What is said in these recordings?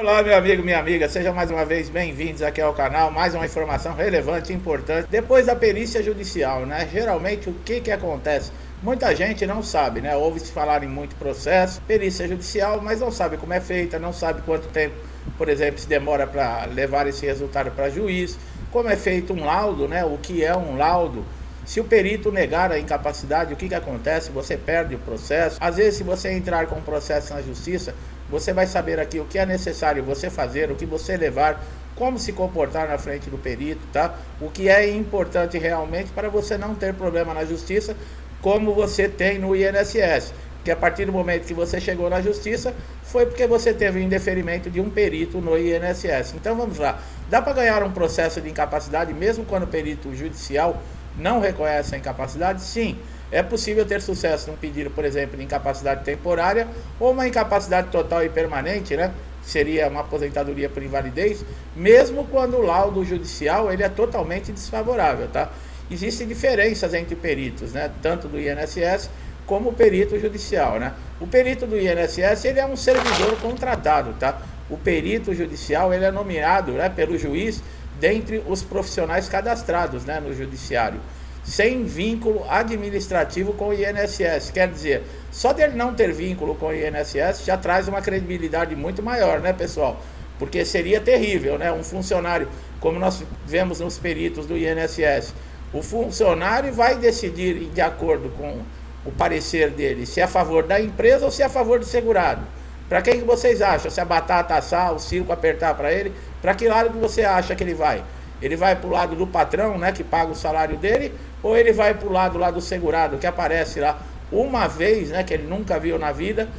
Olá, meu amigo, minha amiga, sejam mais uma vez bem-vindos aqui ao canal. Mais uma informação relevante e importante. Depois da perícia judicial, né? Geralmente o que acontece? Muita gente não sabe, né? Ouve-se falar em muito processo, perícia judicial, mas não sabe como é feita, não sabe quanto tempo, por exemplo, se demora para levar esse resultado para juiz, como é feito um laudo, né? O que é um laudo? Se o perito negar a incapacidade, o que acontece? Você perde o processo. Às vezes, se você entrar com um processo na justiça, você vai saber aqui o que é necessário você fazer, o que você levar, como se comportar na frente do perito, tá? O que é importante realmente para você não ter problema na justiça, como você tem no INSS. Porque a partir do momento que você chegou na justiça, foi porque você teve o indeferimento de um perito no INSS. Então vamos lá. Dá para ganhar um processo de incapacidade mesmo quando o perito judicial não reconhece a incapacidade? Sim. É possível ter sucesso num pedido, por exemplo, de incapacidade temporária ou uma incapacidade total e permanente, né? Seria uma aposentadoria por invalidez, mesmo quando o laudo judicial ele é totalmente desfavorável, tá? Existem diferenças entre peritos, né? Tanto do INSS como o perito judicial, né? O perito do INSS ele é um servidor contratado, tá? O perito judicial ele é nomeado, né, pelo juiz dentre os profissionais cadastrados, né, no judiciário, sem vínculo administrativo com o INSS. Quer dizer, só dele não ter vínculo com o INSS já traz uma credibilidade muito maior, né, pessoal? Porque seria terrível, né? Um funcionário, como nós vemos nos peritos do INSS, o funcionário vai decidir de acordo com o parecer dele, se é a favor da empresa ou se é a favor do segurado. Para quem que vocês acham? Se a batata assar, o circo apertar para ele, para que lado que você acha que ele vai? Ele vai para o lado do patrão, né, que paga o salário dele, ou ele vai para o lado lá do segurado, que aparece lá uma vez, né, que ele nunca viu na vida,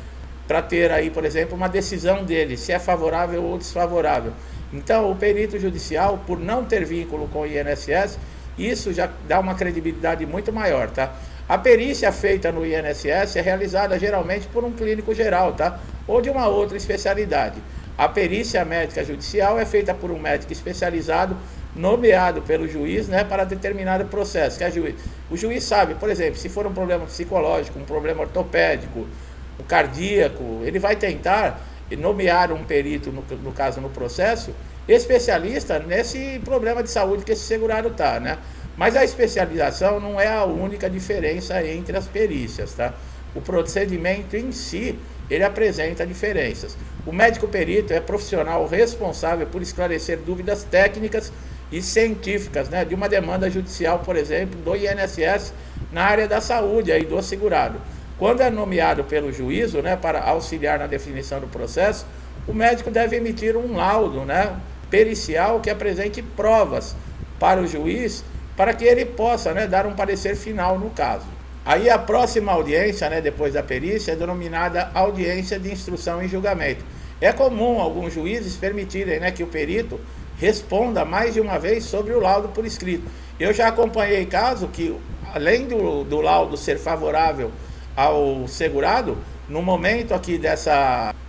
para ter aí, por exemplo, uma decisão dele, se é favorável ou desfavorável. Então, o perito judicial, por não ter vínculo com o INSS, isso já dá uma credibilidade muito maior, tá? A perícia feita no INSS é realizada geralmente por um clínico geral, tá? Ou de uma outra especialidade. A perícia médica judicial é feita por um médico especializado, nomeado pelo juiz, né, para determinado processo. Que é juiz. O juiz sabe, por exemplo, se for um problema psicológico, um problema ortopédico, um cardíaco, ele vai tentar nomear um perito, no caso no processo, especialista nesse problema de saúde que esse segurado está, né? Mas a especialização não é a única diferença entre as perícias, tá? O procedimento em si, ele apresenta diferenças. O médico perito é profissional responsável por esclarecer dúvidas técnicas e científicas, né, de uma demanda judicial, por exemplo, do INSS na área da saúde aí do segurado. Quando é nomeado pelo juízo, né, para auxiliar na definição do processo, o médico deve emitir um laudo, né, pericial que apresente provas para o juiz, para que ele possa, né, dar um parecer final no caso. Aí a próxima audiência, né, depois da perícia, é denominada audiência de instrução em julgamento. É comum alguns juízes permitirem, né, que o perito responda mais de uma vez sobre o laudo por escrito. Eu já acompanhei caso que, além do laudo ser favorável ao segurado, no momento aqui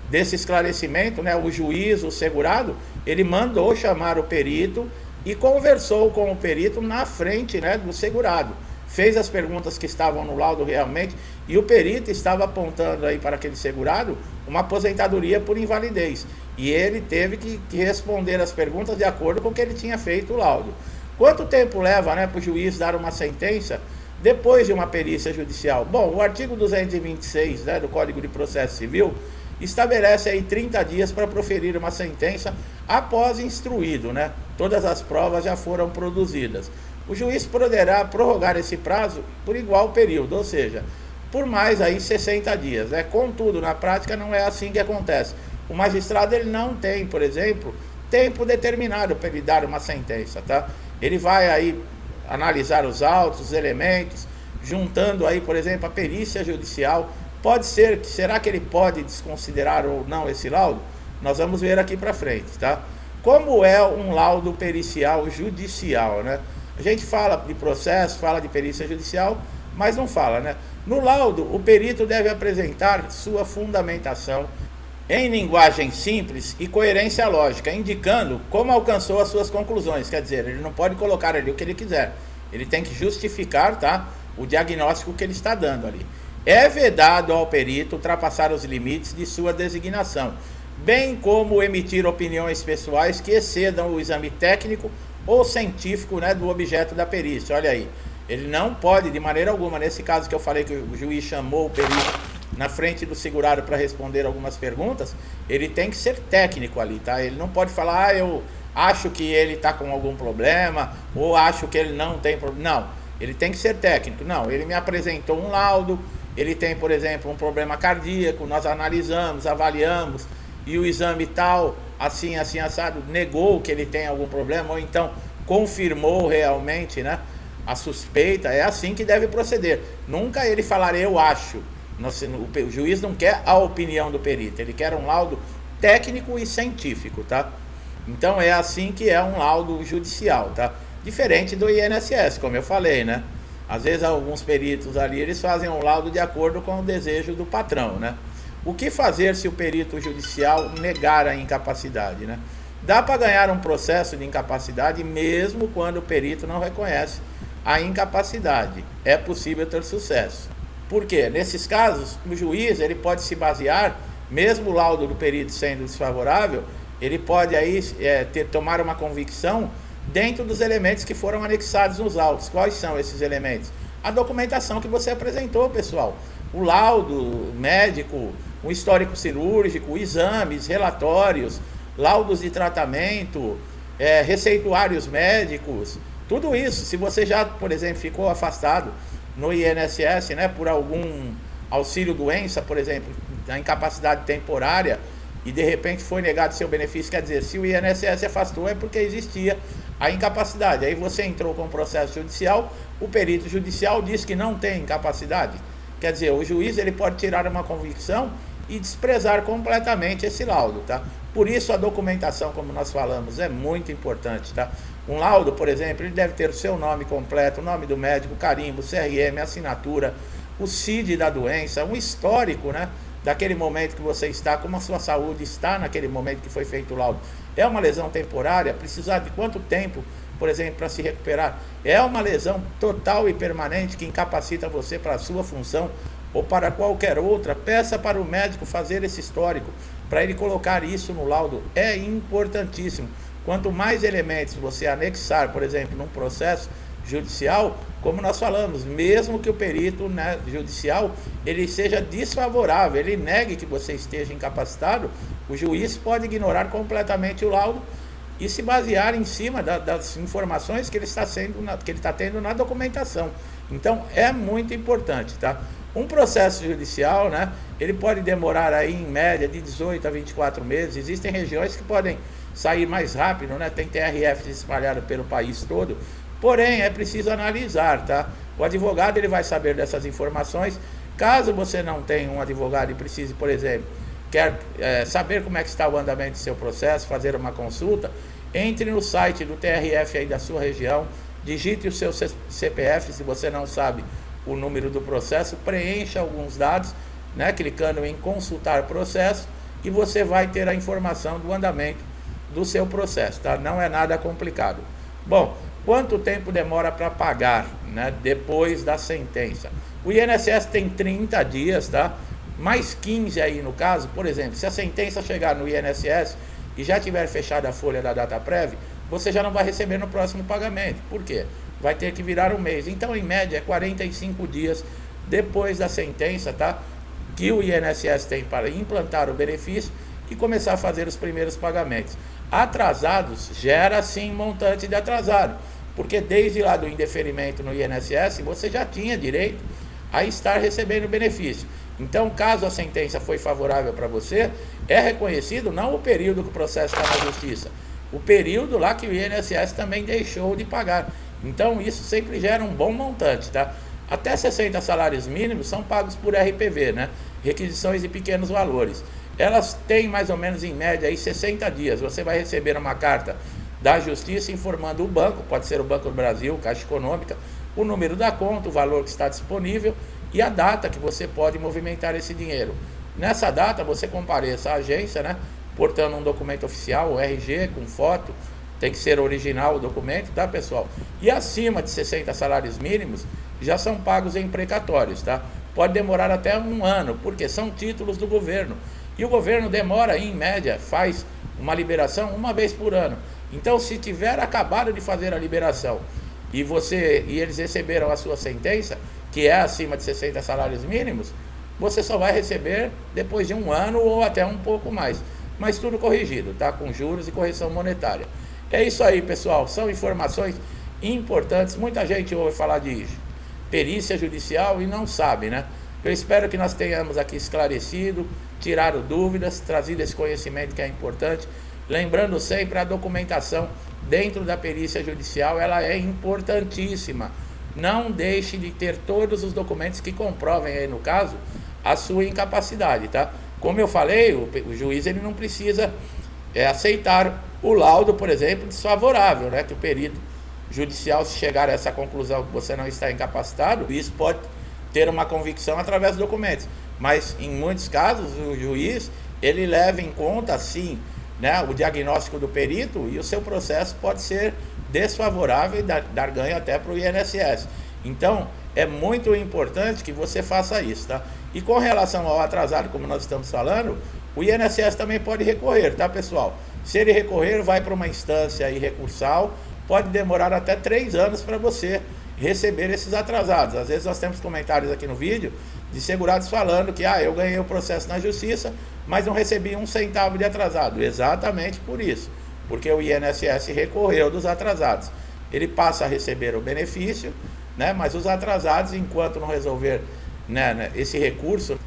desse esclarecimento, né, o juiz, o segurado, ele mandou chamar o perito e conversou com o perito na frente, né, do segurado. Fez as perguntas que estavam no laudo realmente, e o perito estava apontando aí para aquele segurado uma aposentadoria por invalidez. E ele teve que responder as perguntas de acordo com o que ele tinha feito o laudo. Quanto tempo leva, né, para o juiz dar uma sentença depois de uma perícia judicial? Bom, o artigo 226, né, do Código de Processo Civil estabelece aí 30 dias para proferir uma sentença após instruído, né? Todas as provas já foram produzidas. O juiz poderá prorrogar esse prazo por igual período, ou seja, por mais aí 60 dias, né? Contudo, na prática não é assim que acontece. O magistrado ele não tem, por exemplo, tempo determinado para ele dar uma sentença, tá? Ele vai aí analisar os autos, os elementos, juntando aí, por exemplo, a perícia judicial. Pode ser, será que ele pode desconsiderar ou não esse laudo? Nós vamos ver aqui para frente, tá? Como é um laudo pericial judicial, né? A gente fala de processo, fala de perícia judicial, mas não fala, né? No laudo, o perito deve apresentar sua fundamentação em linguagem simples e coerência lógica, indicando como alcançou as suas conclusões. Quer dizer, ele não pode colocar ali o que ele quiser. Ele tem que justificar, tá, o diagnóstico que ele está dando ali. É vedado ao perito ultrapassar os limites de sua designação, bem como emitir opiniões pessoais que excedam o exame técnico ou científico, né, do objeto da perícia. Olha aí, ele não pode de maneira alguma, nesse caso que eu falei que o juiz chamou o perito na frente do segurado para responder algumas perguntas, ele tem que ser técnico ali, tá? Ele não pode falar, eu acho que ele está com algum problema, ou acho que ele não tem problema. Não, ele tem que ser técnico. Não, ele me apresentou um laudo, ele tem, por exemplo, um problema cardíaco, nós analisamos, avaliamos, e o exame tal, assim, assim, assado, negou que ele tem algum problema, ou então confirmou realmente, né, a suspeita. É assim que deve proceder. Nunca ele falar, eu acho. O juiz não quer a opinião do perito, ele quer um laudo técnico e científico, tá? Então é assim que é um laudo judicial, tá? Diferente do INSS, como eu falei, né? Às vezes alguns peritos ali, eles fazem um laudo de acordo com o desejo do patrão, né? O que fazer se o perito judicial negar a incapacidade, né? Dá para ganhar um processo de incapacidade mesmo quando o perito não reconhece a incapacidade. É possível ter sucesso. Por quê? Nesses casos, o juiz ele pode se basear, mesmo o laudo do perito sendo desfavorável, ele pode aí tomar uma convicção dentro dos elementos que foram anexados nos autos. Quais são esses elementos? A documentação que você apresentou, pessoal. O laudo médico, o histórico cirúrgico, exames, relatórios, laudos de tratamento, receituários médicos, tudo isso. Se você já, por exemplo, ficou afastado no INSS, né, por algum auxílio-doença, por exemplo, a incapacidade temporária, e de repente foi negado seu benefício, quer dizer, se o INSS afastou é porque existia a incapacidade. Aí você entrou com o processo judicial, o perito judicial diz que não tem incapacidade. Quer dizer, o juiz ele pode tirar uma convicção e desprezar completamente esse laudo, tá? Por isso a documentação, como nós falamos, é muito importante, tá? Um laudo, por exemplo, ele deve ter o seu nome completo, o nome do médico, carimbo, CRM, assinatura, o CID da doença, um histórico, né, daquele momento que você está, como a sua saúde está naquele momento que foi feito o laudo. É uma lesão temporária? Precisar de quanto tempo, por exemplo, para se recuperar? É uma lesão total e permanente que incapacita você para a sua função ou para qualquer outra? Peça para o médico fazer esse histórico, para ele colocar isso no laudo. É importantíssimo. Quanto mais elementos você anexar, por exemplo, num processo judicial, como nós falamos, mesmo que o perito, né, judicial ele seja desfavorável, ele negue que você esteja incapacitado, o juiz pode ignorar completamente o laudo e se basear em cima das informações que ele está tendo na documentação. Então é muito importante, tá? Um processo judicial, né, ele pode demorar aí em média de 18 a 24 meses. Existem regiões que podem sair mais rápido, né? Tem TRFs espalhados pelo país todo. Porém, é preciso analisar, tá? O advogado ele vai saber dessas informações. Caso você não tenha um advogado e precise, por exemplo, quer saber como é que está o andamento do seu processo, fazer uma consulta, entre no site do TRF aí da sua região, digite o seu CPF, se você não sabe o número do processo, preencha alguns dados, né, clicando em consultar processo, e você vai ter a informação do andamento do seu processo, tá? Não é nada complicado. Bom, quanto tempo demora para pagar, né, depois da sentença? O INSS tem 30 dias, tá? Mais 15 aí no caso. Por exemplo, se a sentença chegar no INSS e já tiver fechado a folha da data prévia, você já não vai receber no próximo pagamento. Por quê? Vai ter que virar um mês. Então, em média, é 45 dias depois da sentença, tá? Que o INSS tem para implantar o benefício e começar a fazer os primeiros pagamentos. Atrasados, gera sim montante de atrasado, porque desde lá do indeferimento no INSS, você já tinha direito a estar recebendo benefício. Então, caso a sentença foi favorável para você, é reconhecido não o período que o processo está na justiça, o período lá que o INSS também deixou de pagar. Então, isso sempre gera um bom montante, tá? Até 60 salários mínimos são pagos por RPV, né? Requisições de pequenos valores. Elas têm mais ou menos em média aí 60 dias. Você vai receber uma carta da Justiça informando o banco, pode ser o Banco do Brasil, Caixa Econômica, o número da conta, o valor que está disponível e a data que você pode movimentar esse dinheiro. Nessa data você compareça à agência, né, portando um documento oficial, o RG, com foto, tem que ser original o documento, tá, pessoal? E acima de 60 salários mínimos já são pagos em precatórios, tá? Pode demorar até um ano, porque são títulos do governo. E o governo demora, em média, faz uma liberação uma vez por ano. Então, se tiver acabado de fazer a liberação e eles receberam a sua sentença, que é acima de 60 salários mínimos, você só vai receber depois de um ano ou até um pouco mais. Mas tudo corrigido, tá? Com juros e correção monetária. É isso aí, pessoal. São informações importantes. Muita gente ouve falar de perícia judicial e não sabe, né? Eu espero que nós tenhamos aqui esclarecido, tirado dúvidas, trazido esse conhecimento que é importante. Lembrando sempre, a documentação dentro da perícia judicial, ela é importantíssima. Não deixe de ter todos os documentos que comprovem aí, no caso, a sua incapacidade, tá? Como eu falei, o juiz ele não precisa aceitar o laudo, por exemplo, desfavorável, né? Que o perito judicial, se chegar a essa conclusão que você não está incapacitado, isso pode ter uma convicção através dos documentos. Mas, em muitos casos, o juiz, ele leva em conta, sim, né, o diagnóstico do perito, e o seu processo pode ser desfavorável e dar ganho até para o INSS. Então, é muito importante que você faça isso, tá? E com relação ao atrasado, como nós estamos falando, o INSS também pode recorrer, tá, pessoal? Se ele recorrer, vai para uma instância aí recursal, pode demorar até 3 anos para você receber esses atrasados. Às vezes nós temos comentários aqui no vídeo de segurados falando que eu ganhei o processo na justiça, mas não recebi 1 centavo de atrasado. Exatamente por isso, porque o INSS recorreu dos atrasados. Ele passa a receber o benefício, né, mas os atrasados, enquanto não resolver, né, esse recurso,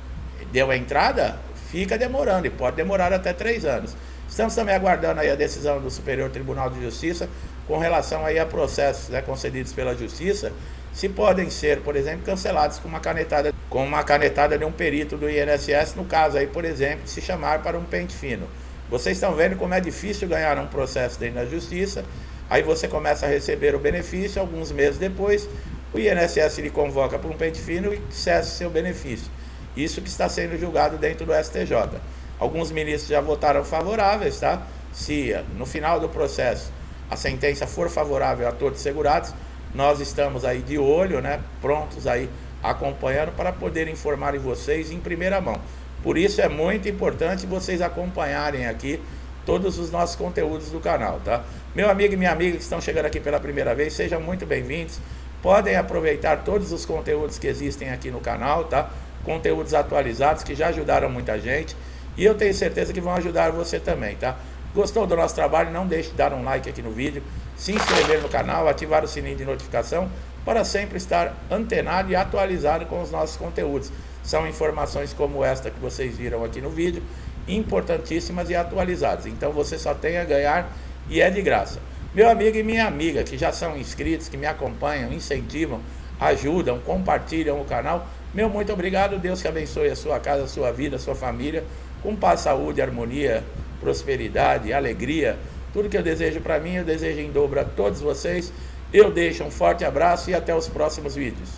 deu a entrada, fica demorando, e pode demorar até 3 anos. Estamos também aguardando aí a decisão do Superior Tribunal de Justiça com relação aí a processos, né, concedidos pela Justiça, se podem ser, por exemplo, cancelados com uma canetada de um perito do INSS, no caso aí, por exemplo, se chamar para um pente fino. Vocês estão vendo como é difícil ganhar um processo dentro da Justiça. Aí você começa a receber o benefício, alguns meses depois, o INSS lhe convoca para um pente fino e cessa seu benefício. Isso que está sendo julgado dentro do STJ. Alguns ministros já votaram favoráveis, tá? Se no final do processo a sentença for favorável a todos os segurados, nós estamos aí de olho, né? Prontos aí, acompanhando para poder informar vocês em primeira mão. Por isso é muito importante vocês acompanharem aqui todos os nossos conteúdos do canal, tá? Meu amigo e minha amiga que estão chegando aqui pela primeira vez, sejam muito bem-vindos. Podem aproveitar todos os conteúdos que existem aqui no canal, tá? Conteúdos atualizados que já ajudaram muita gente. E eu tenho certeza que vão ajudar você também, tá? Gostou do nosso trabalho? Não deixe de dar um like aqui no vídeo, se inscrever no canal, ativar o sininho de notificação para sempre estar antenado e atualizado com os nossos conteúdos. São informações como esta que vocês viram aqui no vídeo, importantíssimas e atualizadas. Então você só tem a ganhar e é de graça. Meu amigo e minha amiga que já são inscritos, que me acompanham, incentivam, ajudam, compartilham o canal, meu muito obrigado. Deus que abençoe a sua casa, a sua vida, a sua família, com paz, saúde, harmonia, prosperidade, alegria. Tudo que eu desejo para mim, eu desejo em dobro a todos vocês. Eu deixo um forte abraço e até os próximos vídeos.